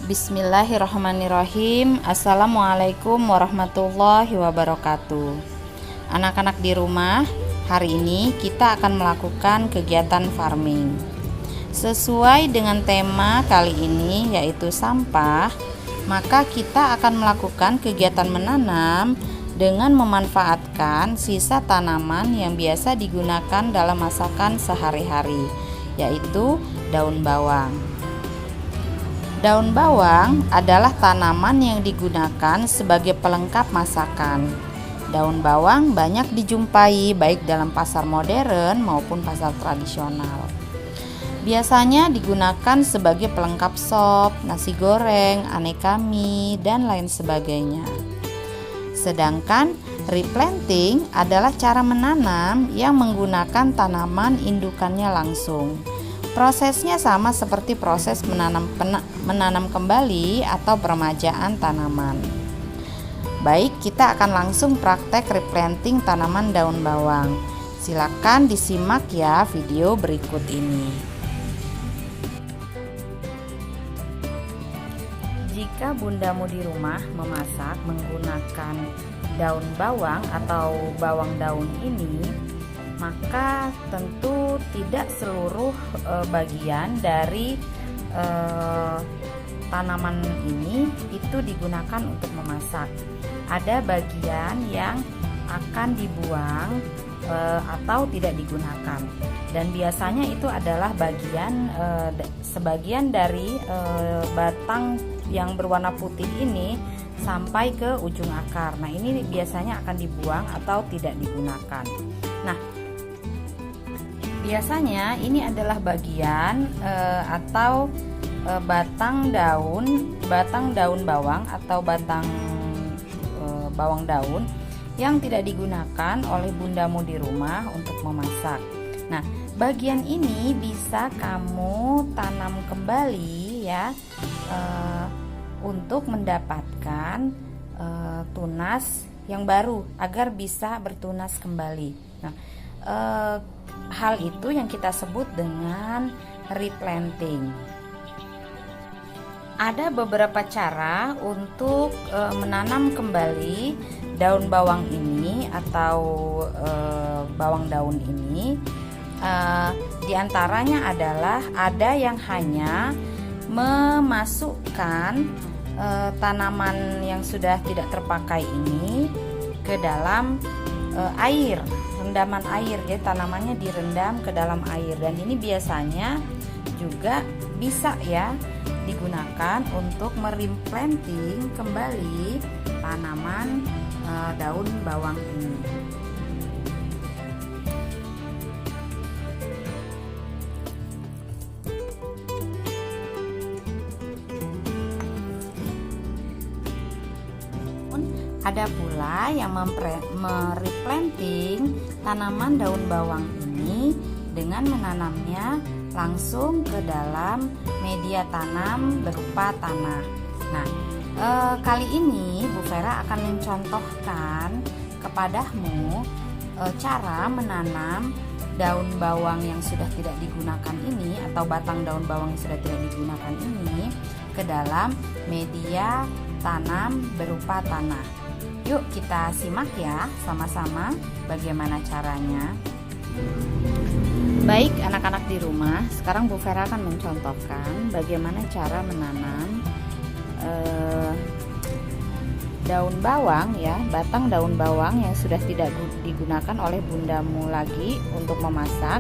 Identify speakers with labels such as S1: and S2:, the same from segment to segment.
S1: Bismillahirrahmanirrahim. Assalamualaikum warahmatullahi wabarakatuh. Anak-anak di rumah, hari ini kita akan melakukan kegiatan farming. Sesuai dengan tema kali ini yaitu sampah, maka kita akan melakukan kegiatan menanam dengan memanfaatkan sisa tanaman yang biasa digunakan dalam masakan sehari-hari, yaitu daun bawang. Daun bawang adalah tanaman yang digunakan sebagai pelengkap masakan. Daun bawang banyak dijumpai baik dalam pasar modern maupun pasar tradisional. Biasanya digunakan sebagai pelengkap sop, nasi goreng, aneka mie, dan lain sebagainya. Sedangkan replanting adalah cara menanam yang menggunakan tanaman indukannya langsung. Prosesnya sama seperti proses menanam kembali atau peremajaan tanaman. Baik, kita akan langsung praktek replanting tanaman daun bawang. Silakan disimak ya video berikut ini. Jika bundamu di rumah memasak menggunakan daun bawang atau bawang daun ini, maka tentu tidak seluruh bagian dari tanaman ini itu digunakan untuk memasak. Ada bagian yang akan dibuang atau tidak digunakan, dan biasanya itu adalah sebagian dari batang yang berwarna putih ini sampai ke ujung akar. Nah, ini biasanya akan dibuang atau tidak digunakan. Nah, biasanya ini adalah bagian atau batang daun bawang atau batang bawang daun yang tidak digunakan oleh bundamu di rumah untuk memasak. Nah, bagian ini bisa kamu tanam kembali ya, untuk mendapatkan tunas yang baru agar bisa bertunas kembali. Nah, hal itu yang kita sebut dengan replanting. Ada beberapa cara untuk menanam kembali daun bawang ini atau bawang daun ini. Di antaranya adalah ada yang hanya memasukkan tanaman yang sudah tidak terpakai ini ke dalam air, rendaman air. Jadi tanamannya direndam ke dalam air, dan ini biasanya juga bisa ya digunakan untuk mereplanting kembali tanaman daun bawang ini. Ada pula yang mereplanting tanaman daun bawang ini dengan menanamnya langsung ke dalam media tanam berupa tanah. Nah, kali ini Bu Vera akan mencontohkan kepadamu cara menanam daun bawang yang sudah tidak digunakan ini atau batang daun bawang yang sudah tidak digunakan ini ke dalam media tanam berupa tanah. Yuk kita simak ya sama-sama bagaimana caranya. Baik anak-anak di rumah, sekarang Bu Vera akan mencontohkan bagaimana cara menanam daun bawang ya, batang daun bawang yang sudah tidak digunakan oleh bundamu lagi untuk memasak,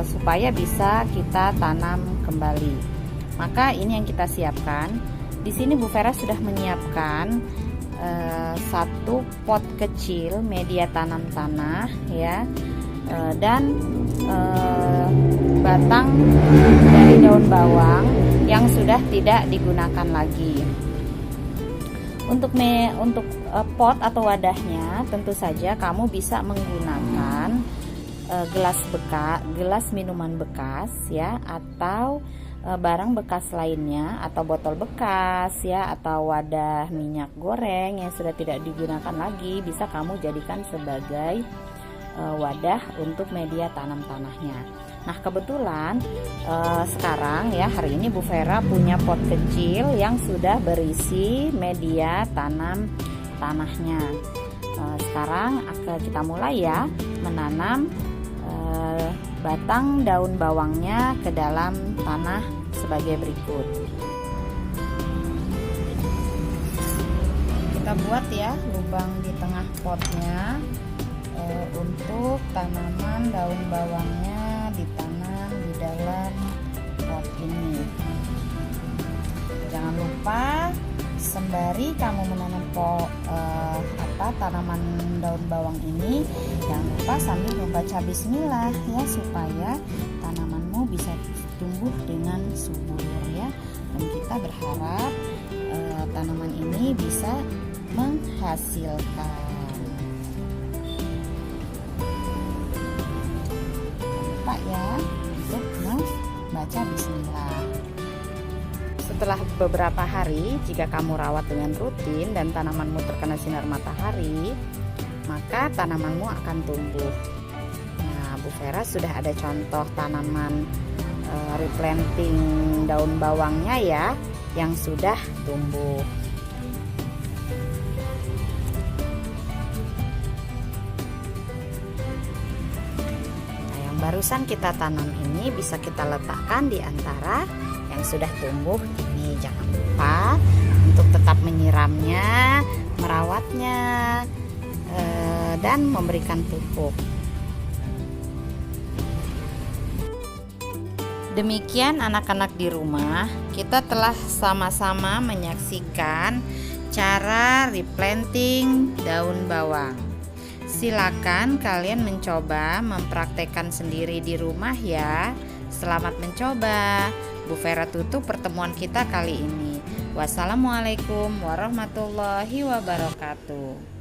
S1: supaya bisa kita tanam kembali. Maka ini yang kita siapkan. Di sini Bu Vera sudah menyiapkan satu pot kecil media tanam tanah ya, dan batang dari daun bawang yang sudah tidak digunakan lagi. Untuk pot atau wadahnya tentu saja kamu bisa menggunakan gelas minuman bekas ya, atau barang bekas lainnya, atau botol bekas ya, atau wadah minyak goreng yang sudah tidak digunakan lagi, bisa kamu jadikan sebagai wadah untuk media tanam tanahnya. Nah kebetulan sekarang ya hari ini Bu Vera punya pot kecil yang sudah berisi media tanam tanahnya. Sekarang kita mulai ya menanam batang daun bawangnya ke dalam tanah sebagai berikut. Kita buat ya lubang di tengah potnya untuk tanaman daun bawangnya ditanam di dalam pot ini. Jangan lupa sembari kamu menanam tanaman daun bawang ini, jangan lupa sambil membaca bismillah ya, supaya tanamanmu bisa tumbuh dengan subur ya. Dan kita berharap tanaman ini bisa menghasilkan. Jangan lupa ya untuk membaca bismillah. Setelah beberapa hari, jika kamu rawat dengan rutin dan tanamanmu terkena sinar matahari, maka tanamanmu akan tumbuh. Nah, Bu Vera sudah ada contoh tanaman replanting daun bawangnya ya, yang sudah tumbuh. Nah, yang barusan kita tanam ini bisa kita letakkan di antara yang sudah tumbuh ini. Jangan lupa untuk tetap menyiramnya, merawatnya, dan memberikan pupuk. Demikian anak-anak di rumah, kita telah sama-sama menyaksikan cara replanting daun bawang. Silakan kalian mencoba mempraktekkan sendiri di rumah ya. Selamat mencoba. Bu Vera tutup pertemuan kita kali ini. Wassalamualaikum warahmatullahi wabarakatuh.